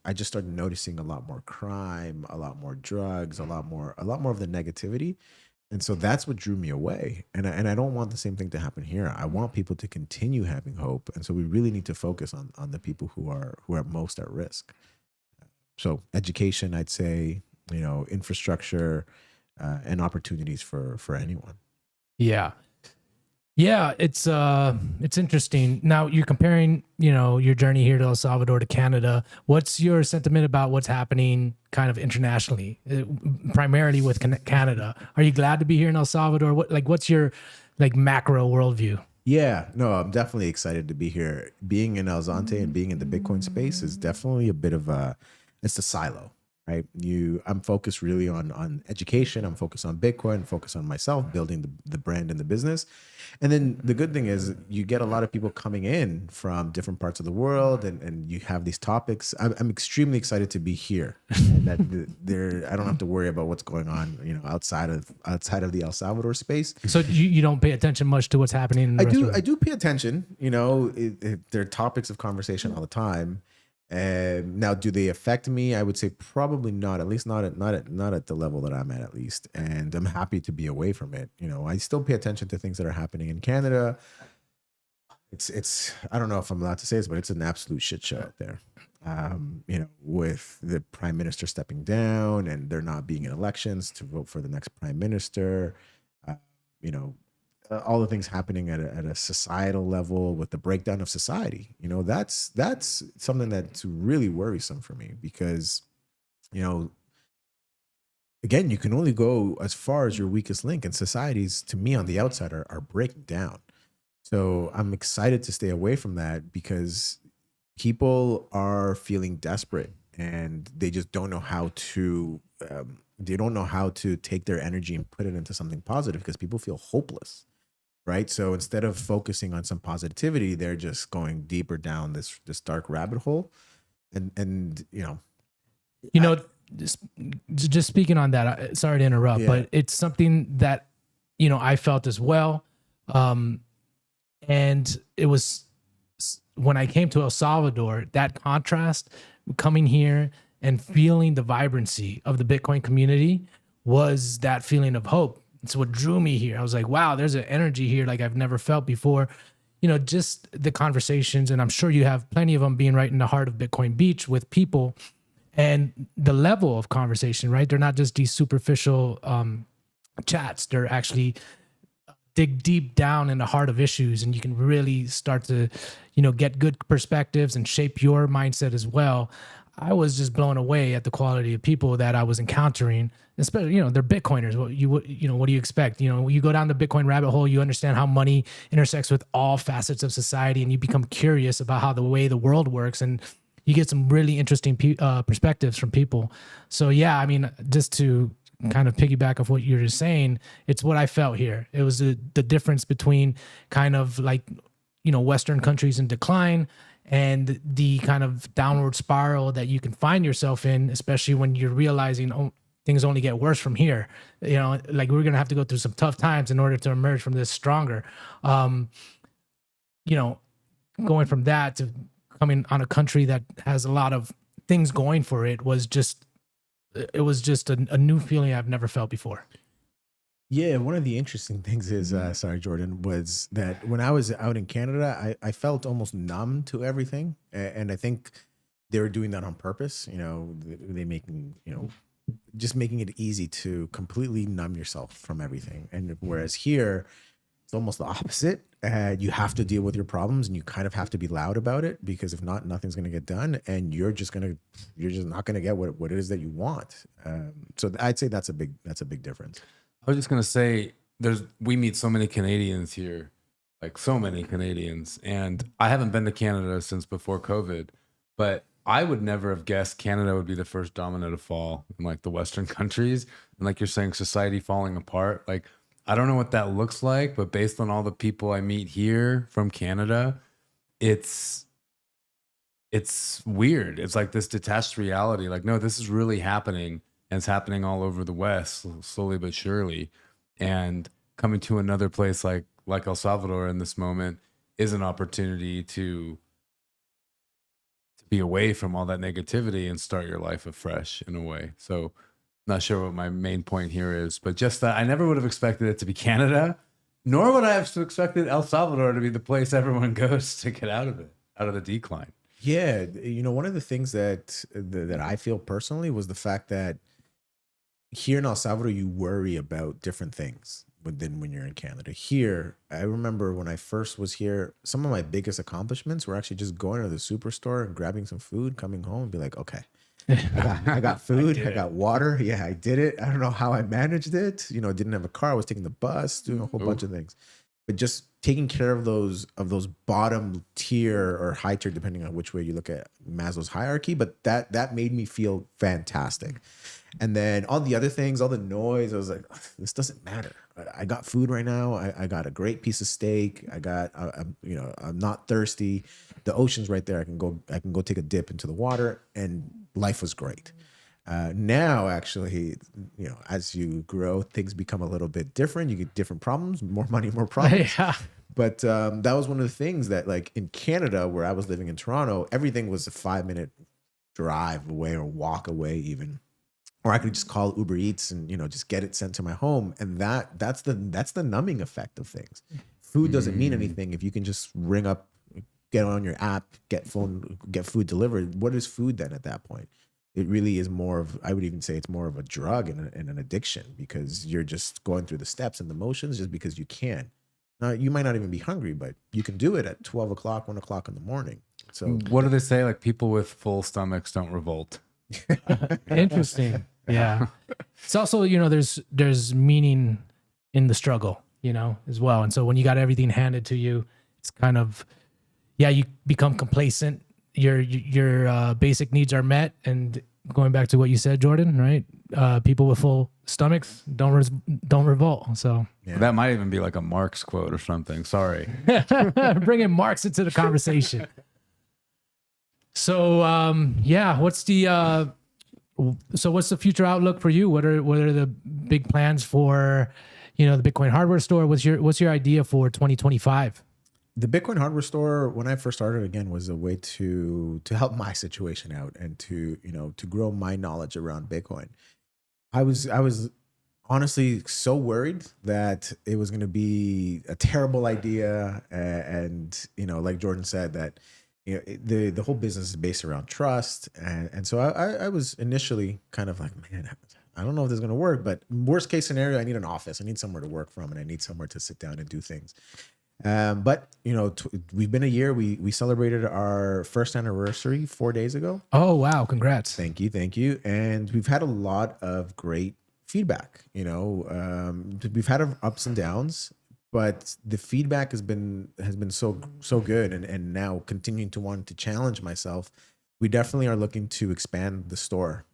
I just started noticing a lot more crime, a lot more drugs, a lot more of the negativity. And so that's what drew me away. And I don't want the same thing to happen here. I want people to continue having hope. And so we really need to focus on the people who are most at risk. So education, I'd say, infrastructure, and opportunities for anyone. Yeah. Yeah, it's interesting. Now you're comparing, your journey here to El Salvador to Canada. What's your sentiment about what's happening kind of internationally, primarily with Canada? Are you glad to be here in El Salvador? What's your macro worldview? Yeah, no, I'm definitely excited to be here. Being in El Zonte and being in the Bitcoin space is definitely a bit of it's a silo, right? I'm focused really on education. I'm focused on Bitcoin, focused on myself, building the brand and the business. And then the good thing is you get a lot of people coming in from different parts of the world, and you have these topics. I'm extremely excited to be here, and that I don't have to worry about what's going on, outside of the El Salvador space. So you don't pay attention much to what's happening in the rest of the I do pay attention. There are topics of conversation all the time. Now, do they affect me? I would say probably not. At least not at the level that I'm at least. And I'm happy to be away from it. I still pay attention to things that are happening in Canada. It's I don't know if I'm allowed to say this, but it's an absolute shit show out there. With the prime minister stepping down and there not being elections to vote for the next prime minister. All the things happening at a societal level with the breakdown of society, that's something that's really worrisome for me because, again, you can only go as far as your weakest link, and societies, to me, on the outside are breaking down. So I'm excited to stay away from that because people are feeling desperate and they just don't know how to take their energy and put it into something positive because people feel hopeless. Right. So instead of focusing on some positivity, they're just going deeper down this dark rabbit hole. And just speaking on that, sorry to interrupt, but it's something that, I felt as well. And it was when I came to El Salvador, that contrast coming here and feeling the vibrancy of the Bitcoin community was that feeling of hope. It's what drew me here. I was like, wow, there's an energy here like I've never felt before. Just the conversations, and I'm sure you have plenty of them being right in the heart of Bitcoin Beach with people and the level of conversation, right? They're not just these superficial chats. They're actually dig deep down in the heart of issues, and you can really start to, get good perspectives and shape your mindset as well. I was just blown away at the quality of people that I was encountering, especially, they're Bitcoiners. What do you expect? You go down the Bitcoin rabbit hole, you understand how money intersects with all facets of society, and you become curious about how the way the world works, and you get some really interesting perspectives from people. So yeah, I mean, just to kind of piggyback off what you're just saying, it's what I felt here. It was the difference between kind of like, Western countries in decline and the kind of downward spiral that you can find yourself in, especially when you're realizing things only get worse from here. Like we're going to have to go through some tough times in order to emerge from this stronger. Going from that to coming on a country that has a lot of things going for it was just a new feeling I've never felt before. Yeah, one of the interesting things is, sorry, Jordan, was that when I was out in Canada, I felt almost numb to everything. And I think they were doing that on purpose. They making, just making it easy to completely numb yourself from everything. And whereas here, it's almost the opposite. You have to deal with your problems and you kind of have to be loud about it because if not, nothing's going to get done. And you're just not going to get what it is that you want. So I'd say that's a big difference. I was just gonna say, we meet so many Canadians here, like so many Canadians, and I haven't been to Canada since before COVID, but I would never have guessed Canada would be the first domino to fall in like the Western countries, and like you're saying, society falling apart. Like I don't know what that looks like, but based on all the people I meet here from Canada, it's weird. It's like this detached reality. Like no, this is really happening. And it's happening all over the West, slowly but surely. And coming to another place like El Salvador in this moment is an opportunity to be away from all that negativity and start your life afresh in a way. So not sure what my main point here is, but just that I never would have expected it to be Canada, nor would I have expected El Salvador to be the place everyone goes to get out of it, out of the decline. Yeah. One of the things that I feel personally was the fact that here in El Salvador, you worry about different things than when you're in Canada. Here, I remember when I first was here, some of my biggest accomplishments were actually just going to the superstore and grabbing some food, coming home and be like, okay, I got food, I got water. Yeah, I did it. I don't know how I managed it. Didn't have a car. I was taking the bus, doing a whole bunch of things. but just taking care of those bottom tier or high tier, depending on which way you look at Maslow's hierarchy. But that made me feel fantastic. And then all the other things, all the noise, I was like, this doesn't matter. I got food right now. I got a great piece of steak. I'm not thirsty. The ocean's right there. I can go take a dip into the water, and life was great. Now, actually, as you grow, things become a little bit different. You get different problems, more money, more problems. Yeah. But that was one of the things that, like in Canada, where I was living in Toronto, everything was a 5-minute drive away or walk away even. Or I could just call Uber Eats and just get it sent to my home, and that's the numbing effect of things. Food doesn't mean anything if you can just ring up, get on your app, get food delivered. What is food then at that point? It really is more of, I would even say it's more of a drug and an addiction, because you're just going through the steps and the motions just because you can. Now, you might not even be hungry, but you can do it at 12 o'clock, 1 o'clock in the morning. So What do they say? Like, people with full stomachs don't revolt. Interesting. Yeah. It's also, there's meaning in the struggle, as well. And so when you got everything handed to you, it's kind of, you become complacent. Your basic needs are met. And going back to what you said, Jordan, right? People with full stomachs don't revolt. So That might even be like a Marx quote or something. Sorry. bringing Marx into the conversation. So, what's the future outlook for you? What are the big plans for, the Bitcoin hardware store? What's your idea for 2025? the Bitcoin hardware store, when I first started, again, was a way to help my situation out and to grow my knowledge around Bitcoin. I was honestly so worried that it was going to be a terrible idea, and like Jordan said, that the whole business is based around trust, and so I was initially kind of like, man, I don't know if this is going to work, but worst case scenario, I need an office, I need somewhere to work from, and I need somewhere to sit down and do things. But we've been a year. We celebrated our first anniversary 4 days ago. Oh, wow. Congrats. Thank you. And we've had a lot of great feedback. We've had ups and downs, but the feedback has been so good. And now continuing to want to challenge myself, we definitely are looking to expand the store.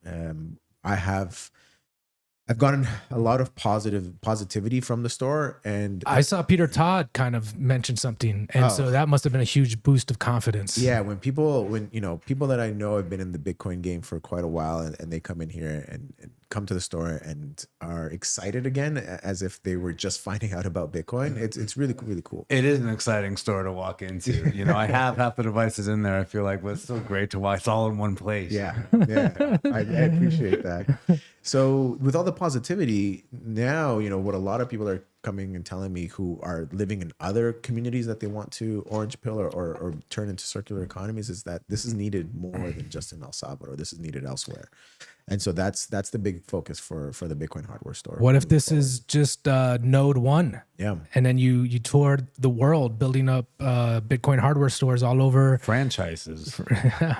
I've gotten a lot of positivity from the store, and I saw Peter Todd kind of mention something, and so that must have been a huge boost of confidence. Yeah, when people that I know have been in the Bitcoin game for quite a while, and they come in here and come to the store and are excited again, as if they were just finding out about Bitcoin. It's really cool. It is an exciting store to walk into. I have half the devices in there, I feel like, but it's so great to watch. It's all in one place. Yeah. I appreciate that. So with all the positivity now, what a lot of people are coming and telling me who are living in other communities that they want to orange pill or turn into circular economies is that this is needed more than just in El Salvador. This is needed elsewhere. And so that's the big focus for the Bitcoin hardware store. What if this is just node one? Yeah. And then you toured the world building up Bitcoin hardware stores all over. Franchises.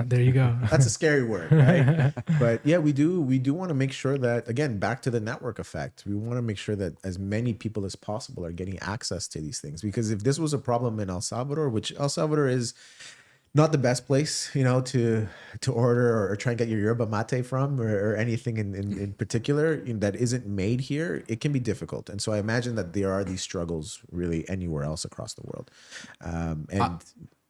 There you go. That's a scary word, right? But yeah, we do want to make sure that, again, back to the network effect, we want to make sure that as many people as possible are getting access to these things. Because if this was a problem in El Salvador, which El Salvador is not the best place, to order or try and get your yerba mate from, or anything in particular that isn't made here, it can be difficult. And so I imagine that there are these struggles really anywhere else across the world.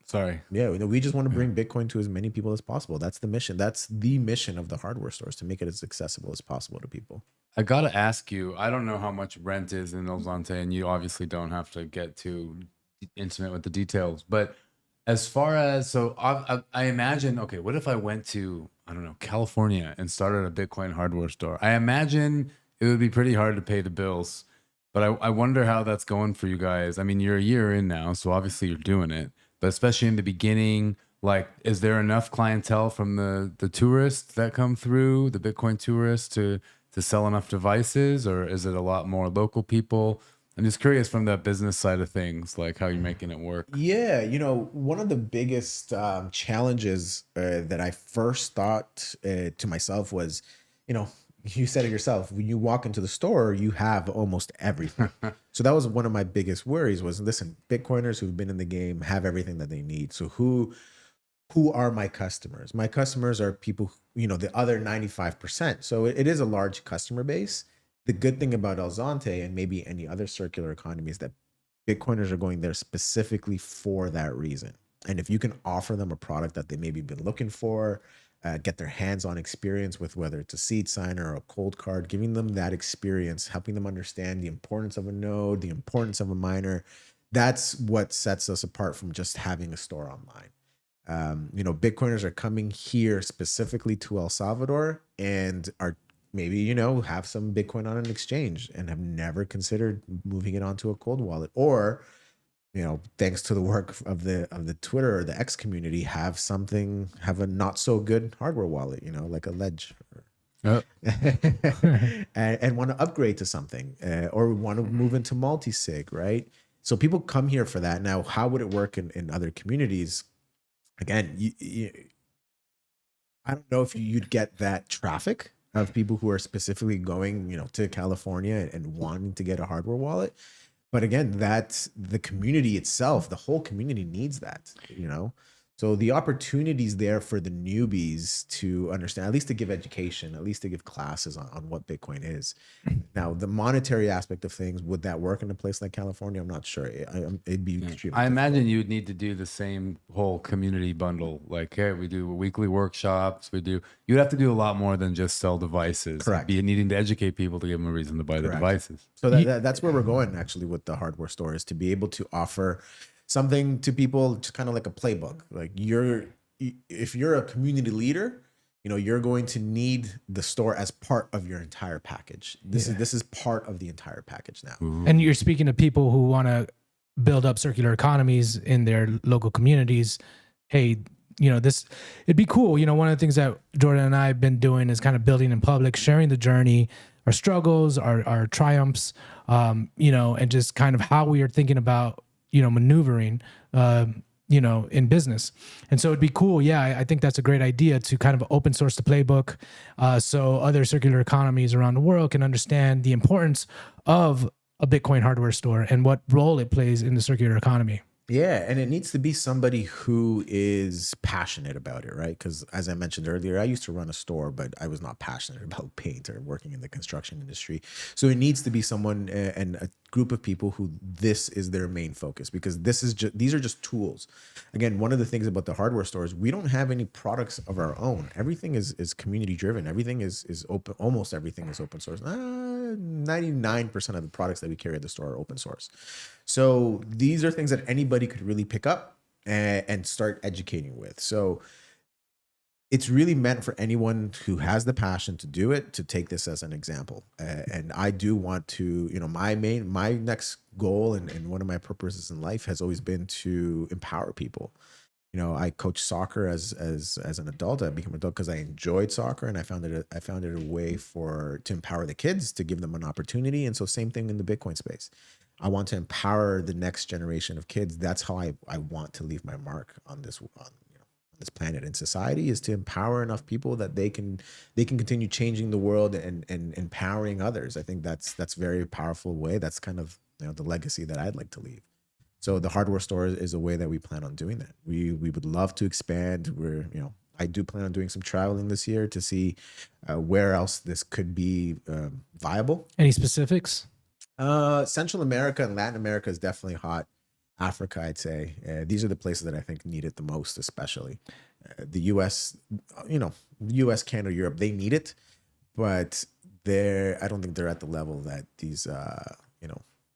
Sorry. Yeah, we just want to bring Bitcoin to as many people as possible. That's the mission. That's the mission of the hardware stores, to make it as accessible as possible to people. I got to ask you, I don't know how much rent is in El Zonte, and you obviously don't have to get too intimate with the details, but as far as, so I imagine, okay, what if I went to, I don't know, California and started a Bitcoin hardware store? I imagine it would be pretty hard to pay the bills, but I wonder how that's going for you guys. I mean, you're a year in now, so obviously you're doing it, but especially in the beginning, like, is there enough clientele from the tourists that come through, the Bitcoin tourists, to sell enough devices, or is it a lot more local people? I'm just curious from the business side of things, like how you're making it work. Yeah, one of the biggest challenges that I first thought to myself was, you said it yourself. When you walk into the store, you have almost everything. So that was one of my biggest worries was, listen, Bitcoiners who've been in the game have everything that they need. So who are my customers? My customers are people, the other 95%. So it is a large customer base. The good thing about El Zonte and maybe any other circular economy is that Bitcoiners are going there specifically for that reason. And if you can offer them a product that they maybe been looking for, get their hands-on experience with whether it's a seed signer or a cold card, giving them that experience, helping them understand the importance of a node, the importance of a miner, that's what sets us apart from just having a store online. Bitcoiners are coming here specifically to El Salvador and are maybe, have some Bitcoin on an exchange and have never considered moving it onto a cold wallet, or, thanks to the work of the Twitter or the X community, have a not so good hardware wallet, like a Ledge, Yep. and want to upgrade to something, or want to move into multi-sig, right? So people come here for that. Now, how would it work in other communities? Again, I don't know if you'd get that traffic of people who are specifically going, to California and wanting to get a hardware wallet. But again, that's the community itself. The whole community needs that, So the opportunities there for the newbies to understand, at least to give education, at least to give classes on what Bitcoin is. Now, the monetary aspect of things, would that work in a place like California? I'm not sure. It'd be extremely I imagine difficult. you would need to do the same whole community bundle. Like, hey, we do weekly workshops. You'd have to do a lot more than just sell devices. Correct. Be needing to educate people to give them a reason to buy the Correct. devices. So that's where we're going actually with the hardware store, is to be able to offer something to people, just kind of like a playbook. Like if you're a community leader, you're going to need the store as part of your entire package. This is part of the entire package now. And you're speaking to people who want to build up circular economies in their local communities. Hey, it'd be cool. One of the things that Jordan and I have been doing is kind of building in public, sharing the journey, our struggles, our triumphs, and just kind of how we are thinking about, maneuvering, in business. And so it'd be cool. Yeah, I think that's a great idea to kind of open source the playbook, so other circular economies around the world can understand the importance of a Bitcoin hardware store and what role it plays in the circular economy. Yeah, and it needs to be somebody who is passionate about it, right? Because as I mentioned earlier, I used to run a store, but I was not passionate about paint or working in the construction industry. So it needs to be someone and a group of people who this is their main focus, because these are just tools. Again, one of the things about the hardware stores, we don't have any products of our own. Everything is community driven. Everything is open. Almost everything is open source. 99% of the products that we carry at the store are open source. So these are things that anybody could really pick up and start educating with. So it's really meant for anyone who has the passion to do it, to take this as an example. And I do want to, my next goal and one of my purposes in life has always been to empower people. I coached soccer as an adult. I became an adult because I enjoyed soccer, and I found it a way to empower the kids, to give them an opportunity. And so same thing in the Bitcoin space. I want to empower the next generation of kids. That's how I want to leave my mark on this planet and society, is to empower enough people that they can continue changing the world and empowering others. I think that's very powerful way. That's kind of the legacy that I'd like to leave. So the hardware store is a way that we plan on doing that. We would love to expand. I do plan on doing some traveling this year to see where else this could be viable. Any specifics? Central America and Latin America is definitely hot. Africa, I'd say. These are the places that I think need it the most, especially. The US, US, Canada, Europe, they need it, but I don't think they're at the level that these,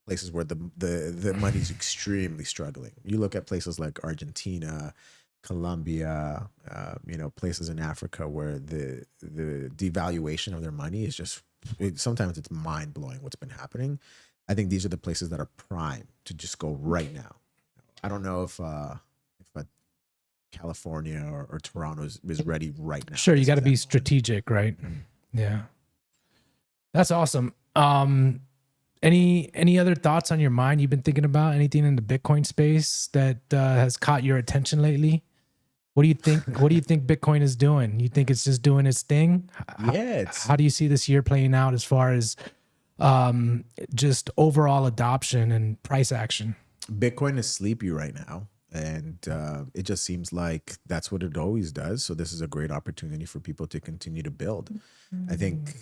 places where the money's extremely struggling. You look at places like Argentina, Colombia, places in Africa where the devaluation of their money is just, sometimes it's mind blowing what's been happening. I think these are the places that are prime to just go right now. I don't know if California or Toronto is ready right now. Sure, you got to be strategic, right? Yeah, that's awesome. Any other thoughts on your mind? You've been thinking about anything in the Bitcoin space that has caught your attention lately? What do you think? What do you think Bitcoin is doing? You think it's just doing its thing? Yeah, it's How do you see this year playing out as far as just overall adoption and price action? Bitcoin is sleepy right now, and it just seems like that's what it always does. So this is a great opportunity for people to continue to build. I think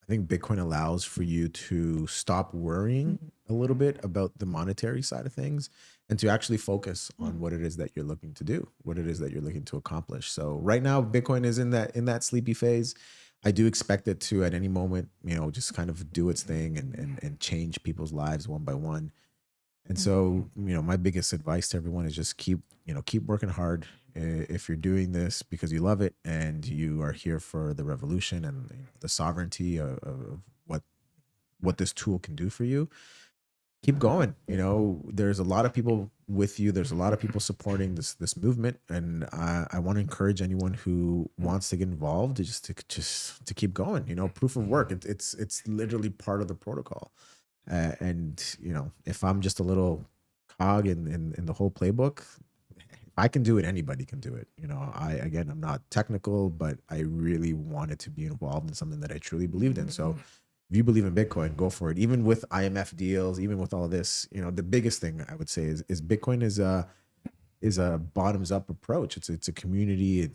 Bitcoin allows for you to stop worrying a little bit about the monetary side of things and to actually focus on what it is that you're looking to do, what it is that you're looking to accomplish. So right now, Bitcoin is in that sleepy phase. I do expect it to at any moment, just kind of do its thing and change people's lives one by one. And so, my biggest advice to everyone is just keep working hard. If you're doing this because you love it and you are here for the revolution and the sovereignty of what this tool can do for you, keep going. There's a lot of people with you. There's a lot of people supporting this movement, and I want to encourage anyone who wants to get involved to just keep going. Proof of work. It's literally part of the protocol. And if I'm just a little cog in the whole playbook, if I can do it, anybody can do it. I'm not technical, but I really wanted to be involved in something that I truly believed in. So if you believe in Bitcoin, go for it. Even with IMF deals, even with all of this, the biggest thing I would say is Bitcoin is a bottoms up approach. It's a community.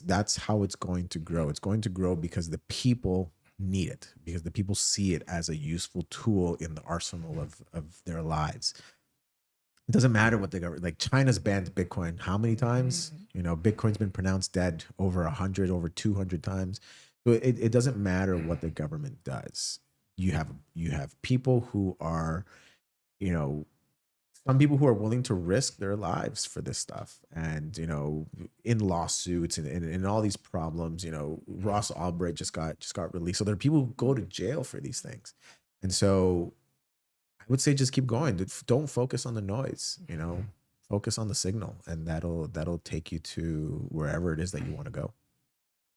That's how it's going to grow. It's going to grow because the people need it, because the people see it as a useful tool in the arsenal of their lives. It doesn't matter what the government, like China's banned Bitcoin how many times? Bitcoin's been pronounced dead over 100, over 200 times. So it doesn't matter what the government does. You have people who are, some people who are willing to risk their lives for this stuff, and in lawsuits and in all these problems. Ross Ulbricht just got released, so there are people who go to jail for these things. And so I would say just keep going. Don't focus on the noise. Focus on the signal, and that'll take you to wherever it is that you want to go.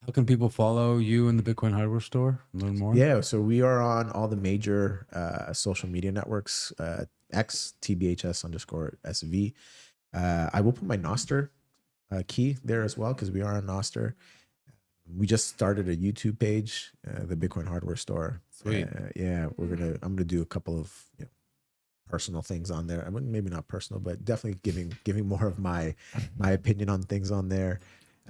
How can people follow you in the Bitcoin hardware store and learn more? Yeah, so we are on all the major social media networks. X TBHS_SV. I will put my Noster key there as well, because we are on Noster. We just started a YouTube page, the Bitcoin Hardware Store. Sweet. I'm gonna do a couple of personal things on there. Maybe not personal, but definitely giving more of my opinion on things on there.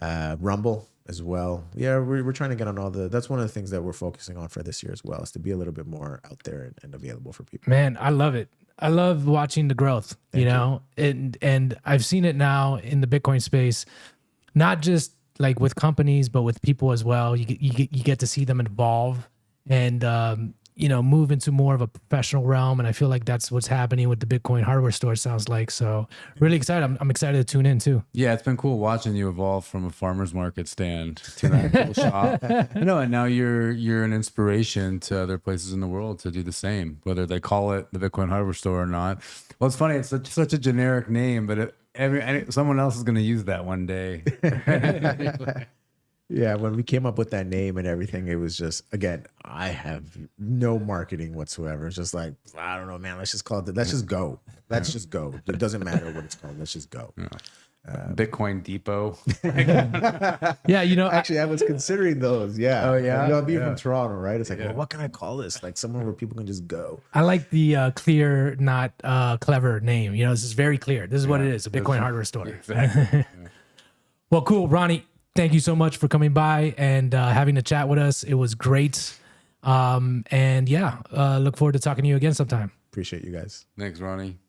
Rumble as well. Yeah, we're trying to get on all that's one of the things that we're focusing on for this year as well, is to be a little bit more out there and available for people. Man, I love it. I love watching the growth, and I've seen it now in the Bitcoin space, not just like with companies, but with people as well. You get to see them evolve and move into more of a professional realm. And I feel like that's what's happening with the Bitcoin hardware store, it sounds like. So really excited. I'm excited to tune in too. Yeah, it's been cool watching you evolve from a farmer's market stand to an actual shop. And now you're an inspiration to other places in the world to do the same, whether they call it the Bitcoin hardware store or not. Well, it's funny. It's such a generic name, but someone else is going to use that one day. Yeah, when we came up with that name and everything, it was just, again, I have no marketing whatsoever. It's just like, I don't know, man, let's just call it, let's just go. Let's just go. It doesn't matter what it's called. Let's just go. Bitcoin Depot. Yeah, actually, I was considering those. Yeah. Oh, yeah? Being from Toronto, right? It's like, well, what can I call this? Like somewhere where people can just go. I like the clear, not clever name. This is very clear. This is what it is, a Bitcoin hardware store. Exactly. Well, cool. Ronny, thank you so much for coming by and having a chat with us. It was great. Look forward to talking to you again sometime. Appreciate you guys. Thanks, Ronny.